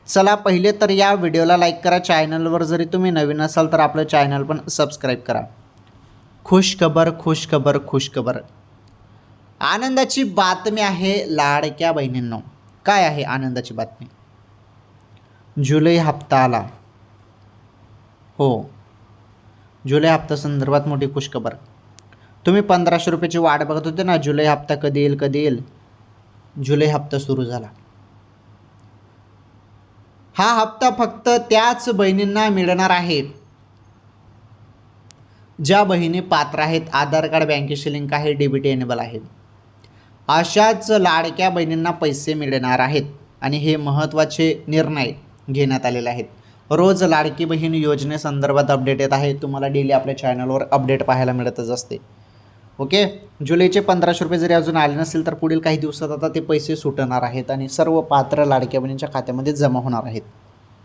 चला पहिले तर या व्हिडिओला लाईक करा. चॅनलवर जरी तुम्ही नवीन असाल तर आपलं चॅनल पण सबस्क्राईब करा. खुश खबर खुश खबर खुश खबर, आनंदाची बातमी आहे लाडक्या बहिणींनो. काय आहे आनंदाची बातमी? जुलै हप्ता आला. हो, जुलै हप्ता संदर्भात मोठी खुशखबर. तुम्ही 1500 रुपयाची वाट बघत होते ना, जुलै हप्ता कधी येईल कधी येईल. जुलै हप्ता सुरू झाला. हा हप्ता फक्त त्याच बहिणींना मिळणार आहे ज्या बहिणी पात्र आहेत. आधार कार्ड, बँकेची लिंक आहे, डीबीटी एनेबल आहे. अशाच लाडक्या बहिणींना पैसे मिळणार आहेत आणि हे महत्त्वाचे निर्णय घेण्यात आलेले आहेत. रोज लाडकी बहीण योजनेसंदर्भात अपडेट येत आहे. तुम्हाला डेली आपल्या चॅनलवर अपडेट पाहायला मिळतच असते. ओके, जुलैचे 1500 रुपये जरी अजून आले नसेल तर पुढील काही दिवसात आता ते पैसे सुटणार आहेत आणि सर्व पात्र लाडक्या बहिणींच्या खात्यामध्ये जमा होणार आहेत.